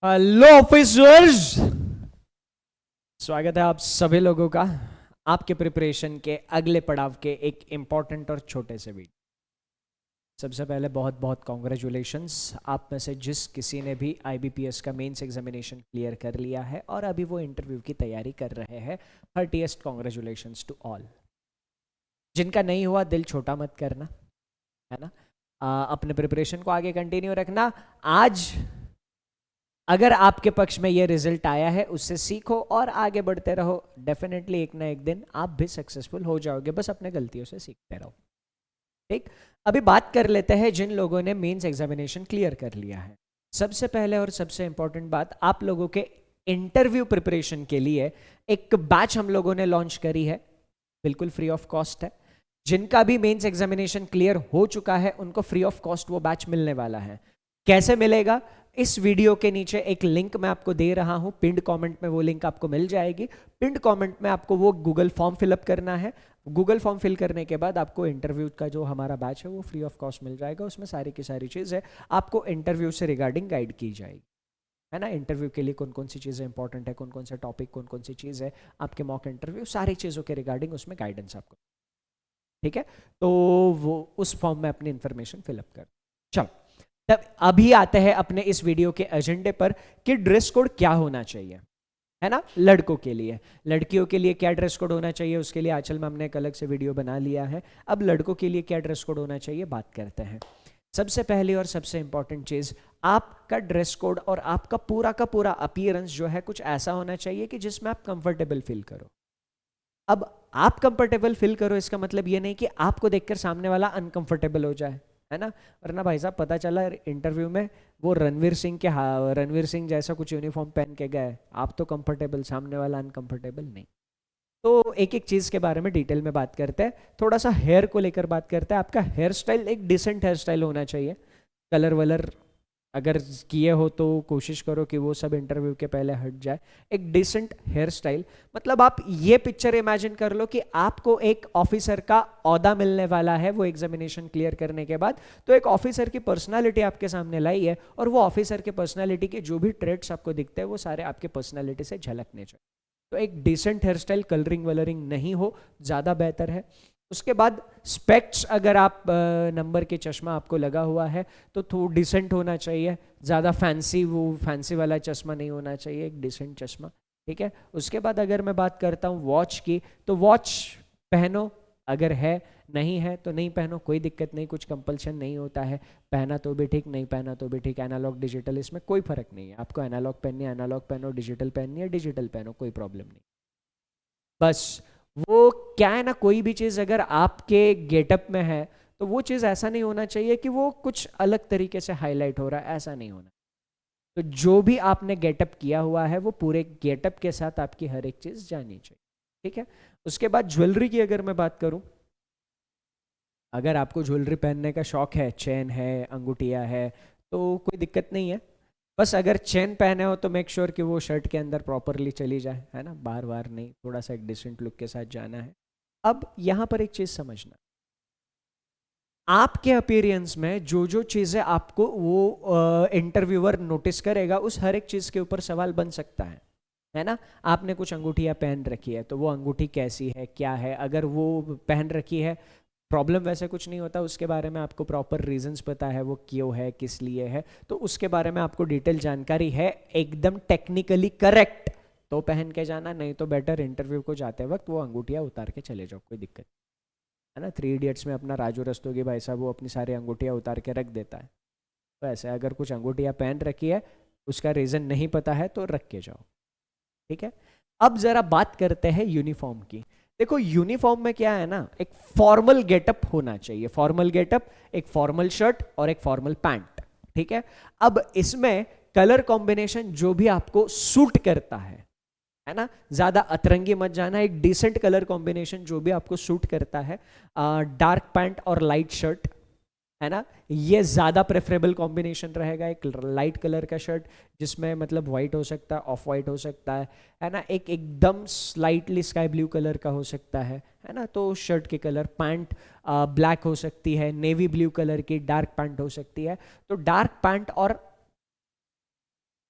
Hello officers, स्वागत है आप सभी लोगों का आपके प्रिपरेशन के अगले पड़ाव के एक इम्पॉर्टेंट और छोटे से वीडियो। सबसे पहले बहुत बहुत कॉन्ग्रेचुलेशंस, आप में से जिस किसी ने भी आईबीपीएस का मेंस एग्जामिनेशन क्लियर कर लिया है और अभी वो इंटरव्यू की तैयारी कर रहे हैं, हार्टीएस्ट कॉन्ग्रेचुलेशंस टू ऑल। जिनका नहीं हुआ दिल छोटा मत करना, है ना। अपने प्रिपरेशन को आगे कंटिन्यू रखना। आज अगर आपके पक्ष में ये रिजल्ट आया है उससे सीखो और आगे बढ़ते रहो। डेफिनेटली एक ना एक दिन आप भी सक्सेसफुल हो जाओगे, बस अपने गलतियों से सीखते रहो। ठीक, अभी बात कर लेते हैं जिन लोगों ने मेंस एग्जामिनेशन क्लियर कर लिया है। सबसे पहले और सबसे इंपॉर्टेंट बात, आप लोगों के इंटरव्यू प्रिपरेशन के लिए एक बैच हम लोगों ने लॉन्च करी है, बिल्कुल फ्री ऑफ कॉस्ट है। जिनका भी मेंस एग्जामिनेशन क्लियर हो चुका है उनको फ्री ऑफ कॉस्ट वो बैच मिलने वाला है। कैसे मिलेगा? इस वीडियो के नीचे एक लिंक मैं आपको दे रहा हूं, पिंड कमेंट में वो लिंक आपको मिल जाएगी। पिंड कमेंट में आपको वो गूगल फॉर्म फिलअप करना है। गूगल फॉर्म फिल करने के बाद आपको इंटरव्यू का जो हमारा बैच है वो फ्री ऑफ कॉस्ट मिल जाएगा। उसमें सारी की सारी चीज़ है, आपको इंटरव्यू से रिगार्डिंग गाइड की जाएगी, है ना। इंटरव्यू के लिए कौन कौन सी चीज़ें इंपॉर्टेंट है, कौन कौन सा टॉपिक, कौन कौन सी चीज़ है, आपके मॉक इंटरव्यू, सारी चीज़ों के रिगार्डिंग उसमें गाइडेंस आपको, ठीक है। तो वो उस फॉर्म में अपनी इंफॉर्मेशन फिलअप कर। चलो, तब अभी आते हैं अपने इस वीडियो के एजेंडे पर कि ड्रेस कोड क्या होना चाहिए, है ना। लड़कों के लिए, लड़कियों के लिए क्या ड्रेस कोड होना चाहिए उसके लिए आंचल में हमने एक अलग से वीडियो बना लिया है। अब लड़कों के लिए क्या ड्रेस कोड होना चाहिए बात करते हैं। सबसे पहली और सबसे इंपॉर्टेंट चीज, आपका ड्रेस कोड और आपका का पूरा अपीयरेंस जो है कुछ ऐसा होना चाहिए कि जिसमें आप कंफर्टेबल फील करो। अब आप कंफर्टेबल फील करो इसका मतलब ये नहीं कि आपको देखकर सामने वाला अनकंफर्टेबल हो जाए, है ना। वरना भाई साहब पता चला इंटरव्यू में वो रणवीर सिंह जैसा कुछ यूनिफॉर्म पहन के गए, आप तो कंफर्टेबल, सामने वाला अनकंफर्टेबल नहीं। तो एक एक चीज के बारे में डिटेल में बात करते हैं। थोड़ा सा हेयर को लेकर बात करते हैं। आपका हेयर स्टाइल एक डिसेंट हेयर स्टाइल होना चाहिए। कलर वलर अगर किए हो तो कोशिश करो कि वो सब इंटरव्यू के पहले हट जाए। एक डिसेंट हेयर स्टाइल, मतलब आप ये पिक्चर इमेजिन कर लो कि आपको एक ऑफिसर का ओहदा मिलने वाला है वो एग्जामिनेशन क्लियर करने के बाद। तो एक ऑफिसर की पर्सनालिटी आपके सामने लाई है और वो ऑफिसर की पर्सनालिटी के जो भी ट्रेड्स आपको दिखते हैं वो सारे आपके पर्सनालिटी से झलकने चाहिए। तो एक डिसेंट हेयर स्टाइल, कलरिंग वलरिंग नहीं हो, ज़्यादा बेहतर है। उसके बाद स्पेक्ट्स, अगर आप नंबर के चश्मा आपको लगा हुआ है तो थोड़ा डिसेंट होना चाहिए, ज़्यादा फैंसी वाला चश्मा नहीं होना चाहिए, एक डिसेंट चश्मा, ठीक है। उसके बाद अगर मैं बात करता हूँ वॉच की, तो वॉच पहनो, अगर है, नहीं है तो नहीं पहनो, कोई दिक्कत नहीं, कुछ कंपल्शन नहीं होता है। पहना तो भी ठीक, नहीं पहना तो भी ठीक। एनालॉग डिजिटल इसमें कोई फर्क नहीं है, आपको एनालॉग पहननी है एनालॉग पहनो, डिजिटल पहननी है डिजिटल पहनो, कोई प्रॉब्लम नहीं। बस वो क्या है ना, कोई भी चीज़ अगर आपके गेटअप में है तो वो चीज़ ऐसा नहीं होना चाहिए कि वो कुछ अलग तरीके से हाईलाइट हो रहा है, ऐसा नहीं होना। तो जो भी आपने गेटअप किया हुआ है वो पूरे गेटअप के साथ आपकी हर एक चीज़ जानी चाहिए, ठीक है। उसके बाद ज्वेलरी की अगर मैं बात करूं, अगर आपको ज्वेलरी पहनने का शौक है, चेन है, अंगूठिया है, तो कोई दिक्कत नहीं है। बस अगर चेन पहने हो तो मेक श्योर कि वो शर्ट के अंदर प्रॉपरली चली जाए, है ना, बार बार नहीं, थोड़ा सा एक डिसेंट लुक के साथ जाना है। अब यहाँ पर एक चीज़ समझना, आपके अपीयरेंस में जो जो चीज़ें आपको वो इंटरव्यूअर नोटिस करेगा उस हर एक चीज़ के ऊपर सवाल बन सकता है ना। आपने कुछ अंगूठियाँ पहन रखी है तो वो अंगूठी कैसी है, क्या है, अगर वो पहन रखी है, प्रॉब्लम वैसे कुछ नहीं होता, उसके बारे में आपको प्रॉपर रीजंस पता है वो क्यों है, किस लिए है, तो उसके बारे में आपको डिटेल जानकारी है, एकदम टेक्निकली करेक्ट, तो पहन के जाना। नहीं तो बेटर इंटरव्यू को जाते वक्त वो अंगूठियाँ उतार के चले जाओ, कोई दिक्कत, है ना। 3 इडियट्स में अपना राजू रस्तोगी भाई साहब वो अपनी सारी अंगूठियाँ उतार के रख देता है, तो ऐसे अगर कुछ अंगूठियाँ पहन रखी है, उसका रीज़न नहीं पता है तो रख के जाओ, ठीक है। अब जरा बात करते हैं यूनिफॉर्म की। देखो यूनिफॉर्म में क्या है ना, एक फॉर्मल गेटअप होना चाहिए, फॉर्मल गेटअप, एक फॉर्मल शर्ट और एक फॉर्मल पैंट, ठीक है। अब इसमें कलर कॉम्बिनेशन जो भी आपको सूट करता है ना, ज्यादा अतरंगी मत जाना, एक डिसेंट कलर कॉम्बिनेशन जो भी आपको सूट करता है, डार्क पैंट और लाइट शर्ट, है ना, ये ज्यादा प्रेफरेबल कॉम्बिनेशन रहेगा। एक लाइट कलर का शर्ट जिसमें मतलब व्हाइट हो सकता है, ऑफ वाइट हो सकता है ना, एक एकदम स्लाइटली स्काई ब्लू कलर का हो सकता है ना। तो शर्ट के कलर, पैंट ब्लैक हो सकती है, नेवी ब्लू कलर की डार्क पैंट हो सकती है। तो डार्क पैंट और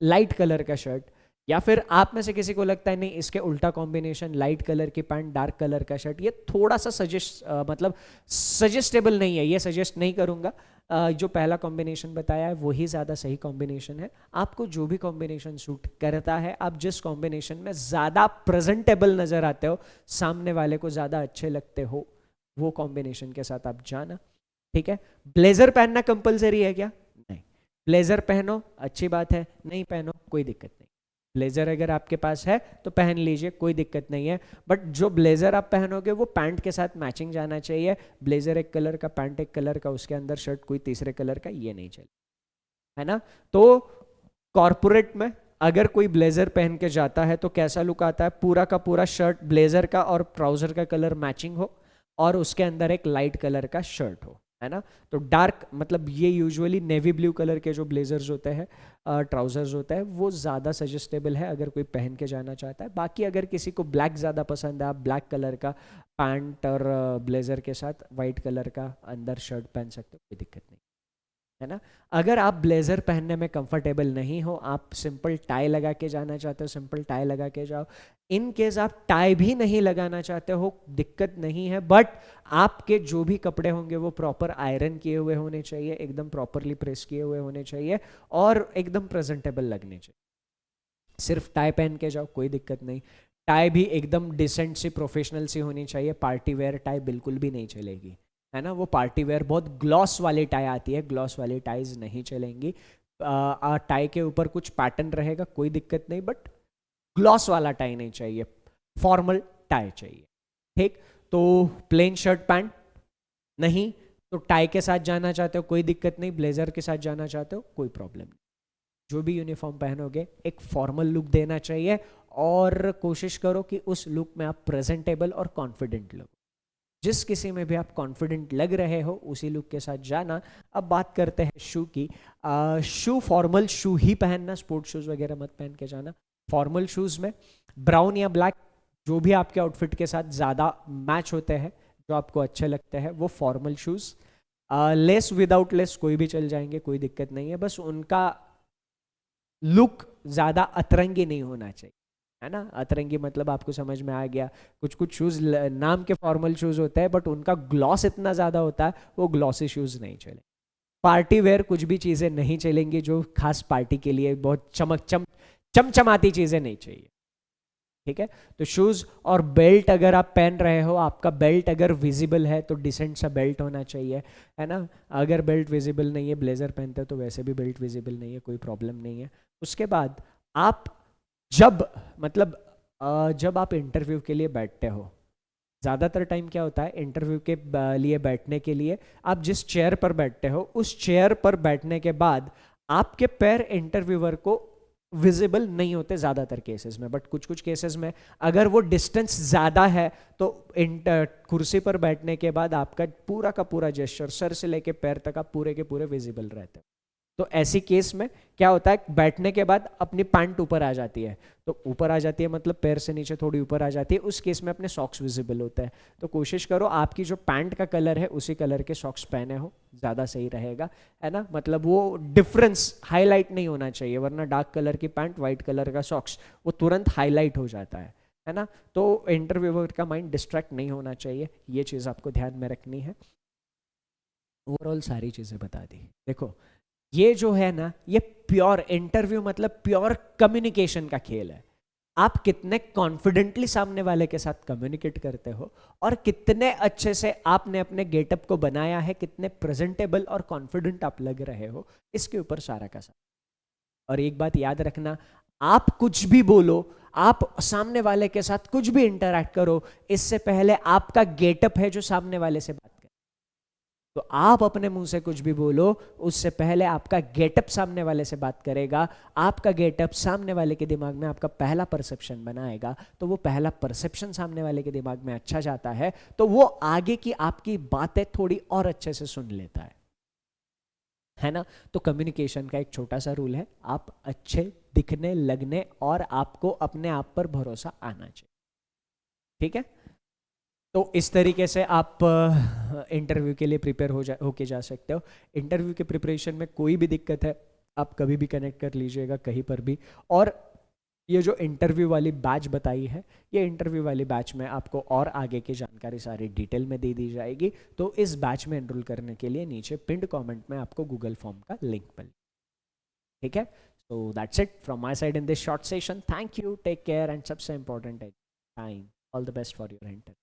लाइट कलर का शर्ट, या फिर आप में से किसी को लगता है नहीं इसके उल्टा कॉम्बिनेशन, लाइट कलर की पैंट डार्क कलर का शर्ट, ये थोड़ा सा मतलब सजेस्टेबल नहीं है, ये सजेस्ट नहीं करूंगा। जो पहला कॉम्बिनेशन बताया है वही ज़्यादा सही कॉम्बिनेशन है। आपको जो भी कॉम्बिनेशन सूट करता है, आप जिस कॉम्बिनेशन में ज़्यादा प्रेजेंटेबल नज़र आते हो, सामने वाले को ज़्यादा अच्छे लगते हो, वो कॉम्बिनेशन के साथ आप जाना। ठीक है, ब्लेजर पहनना कंपलसरी है क्या? नहीं। ब्लेजर पहनो, अच्छी बात है, नहीं पहनो कोई दिक्कत नहीं। ब्लेजर अगर आपके पास है तो पहन लीजिए, कोई दिक्कत नहीं है। बट जो ब्लेजर आप पहनोगे वो पैंट के साथ मैचिंग जाना चाहिए। ब्लेजर एक कलर का, पैंट एक कलर का, उसके अंदर शर्ट कोई तीसरे कलर का, ये नहीं चले, है ना। तो कॉर्पोरेट में अगर कोई ब्लेजर पहन के जाता है तो कैसा लुक आता है? पूरा का पूरा शर्ट ब्लेजर का और ट्राउजर का कलर मैचिंग हो, और उसके अंदर एक लाइट कलर का शर्ट हो, है ना। तो डार्क मतलब ये यूजुअली नेवी ब्लू कलर के जो ब्लेजर्स होते हैं, ट्राउजर्स होता है, वो ज़्यादा सजेस्टेबल है अगर कोई पहन के जाना चाहता है। बाकी अगर किसी को ब्लैक ज़्यादा पसंद है, आप ब्लैक कलर का पैंट और ब्लेजर के साथ वाइट कलर का अंदर शर्ट पहन सकते हो, कोई दिक्कत नहीं, है ना। अगर आप ब्लेजर पहनने में कंफर्टेबल नहीं हो, आप सिंपल टाई लगा के जाना चाहते हो, सिंपल टाई लगा के जाओ। इन केस आप टाई भी नहीं लगाना चाहते हो, दिक्कत नहीं है, बट आपके जो भी कपड़े होंगे वो प्रॉपर आयरन किए हुए होने चाहिए, एकदम प्रॉपरली प्रेस किए हुए होने चाहिए, और एकदम प्रेजेंटेबल लगने चाहिए। सिर्फ टाई पहन के जाओ, कोई दिक्कत नहीं। टाई भी एकदम डिसेंट सी, प्रोफेशनल सी होनी चाहिए। पार्टी वेयर टाई बिल्कुल भी नहीं चलेगी, है ना। वो पार्टी वेयर बहुत ग्लॉस वाली टाई आती है, ग्लॉस वाली टाइज नहीं चलेंगी। टाई के ऊपर कुछ पैटर्न रहेगा, कोई दिक्कत नहीं, बट ग्लॉस वाला टाई नहीं चाहिए, फॉर्मल टाई चाहिए। ठीक, तो प्लेन शर्ट पैंट नहीं, तो टाई के साथ जाना चाहते हो कोई दिक्कत नहीं, ब्लेजर के साथ जाना चाहते हो कोई प्रॉब्लम नहीं। जो भी यूनिफॉर्म पहनोगे एक फॉर्मल लुक देना चाहिए, और कोशिश करो कि उस लुक में आप प्रेजेंटेबल और कॉन्फिडेंट लगो। जिस किसी में भी आप कॉन्फिडेंट लग रहे हो उसी लुक के साथ जाना। अब बात करते हैं शू की। शू, फॉर्मल शू ही पहनना, स्पोर्ट्स शूज वगैरह मत पहन के जाना। फॉर्मल शूज में ब्राउन या ब्लैक, जो भी आपके आउटफिट के साथ ज़्यादा मैच होते हैं, जो आपको अच्छे लगते हैं, वो formal shoes. Less without less कोई भी चल जाएंगे, कोई दिक्कत नहीं है, बस उनका लुक ज़्यादा अतरंगी नहीं होना चाहिए, है ना। अतरंगी मतलब आपको समझ में आ गया। कुछ कुछ शूज़ नाम के फॉर्मल शूज़ होते हैं, बट उनका ग्लॉस इतना ज़्यादा होता है, वो ग्लॉसी शूज़ नहीं चले। पार्टी वेयर कुछ भी चीज़ें नहीं चलेंगी जो खास पार्टी के लिए बहुत चमचमाती चीज़ें नहीं चाहिए। ठीक है, तो शूज़ और बेल्ट अगर आप पहन रहे हो, आपका बेल्ट अगर विजिबल है तो डिसेंट सा बेल्ट होना चाहिए, है ना। अगर बेल्ट विजिबल नहीं है, ब्लेजर पहनते हो तो वैसे भी बेल्ट विजिबल नहीं है, कोई प्रॉब्लम नहीं है। उसके बाद आप जब मतलब जब आप इंटरव्यू के लिए बैठते हो, ज़्यादातर टाइम क्या होता है, इंटरव्यू के लिए बैठने के लिए आप जिस चेयर पर बैठते हो, उस चेयर पर बैठने के बाद आपके पैर इंटरव्यूअर को विजिबल नहीं होते ज़्यादातर केसेस में, बट कुछ कुछ केसेस में अगर वो डिस्टेंस ज़्यादा है तो कुर्सी पर बैठने के बाद आपका पूरा का पूरा जेस्चर, सर से लेके पैर तक आप पूरे के पूरे विजिबल रहते हैं। तो ऐसी केस में क्या होता है, बैठने के बाद अपनी पैंट ऊपर आ जाती है, तो ऊपर आ जाती है मतलब पैर से नीचे थोड़ी ऊपर आ जाती है, उस केस में अपने सॉक्स विजिबल होते हैं। तो कोशिश करो आपकी जो पैंट का कलर है उसी कलर के सॉक्स पहने हो, ज़्यादा सही रहेगा, है ना। मतलब वो डिफरेंस हाईलाइट नहीं होना चाहिए, वरना डार्क कलर की पैंट, वाइट कलर का सॉक्स, वो तुरंत हाईलाइट हो जाता है ना। तो इंटरव्यूअर का माइंड डिस्ट्रैक्ट नहीं होना चाहिए, ये चीज़ आपको ध्यान में रखनी है। ओवरऑल सारी चीज़ें बता दी। देखो ये जो है ना, ये प्योर इंटरव्यू मतलब प्योर कम्युनिकेशन का खेल है। आप कितने कॉन्फिडेंटली सामने वाले के साथ कम्युनिकेट करते हो, और कितने अच्छे से आपने अपने गेटअप को बनाया है, कितने प्रेजेंटेबल और कॉन्फिडेंट आप लग रहे हो, इसके ऊपर सारा का सारा। और एक बात याद रखना, आप कुछ भी बोलो, आप सामने वाले के साथ कुछ भी इंटरैक्ट करो, इससे पहले आपका गेटअप है जो सामने वाले से बात। तो आप अपने मुंह से कुछ भी बोलो, उससे पहले आपका गेटअप सामने वाले से बात करेगा। आपका गेटअप सामने वाले के दिमाग में आपका पहला परसेप्शन बनाएगा, तो वो पहला परसेप्शन सामने वाले के दिमाग में अच्छा जाता है, तो वो आगे की आपकी बातें थोड़ी और अच्छे से सुन लेता है ना। तो कम्युनिकेशन का एक छोटा सा रूल है, आप अच्छे दिखने लगने और आपको अपने आप पर भरोसा आना चाहिए। ठीक है, तो इस तरीके से आप इंटरव्यू के लिए प्रिपेयर होके जा सकते हो। इंटरव्यू के प्रिपरेशन में कोई भी दिक्कत है आप कभी भी कनेक्ट कर लीजिएगा कहीं पर भी। और ये जो इंटरव्यू वाली बैच बताई है, ये इंटरव्यू वाली बैच में आपको और आगे की जानकारी सारी डिटेल में दे दी जाएगी। तो इस बैच में एनरोल करने के लिए नीचे पिंड कमेंट में आपको गूगल फॉर्म का लिंक मिल, ठीक है। So that's it from my side in this short session. Thank you, take care, and सबसे इंपॉर्टेंट है time. All the best for your interview.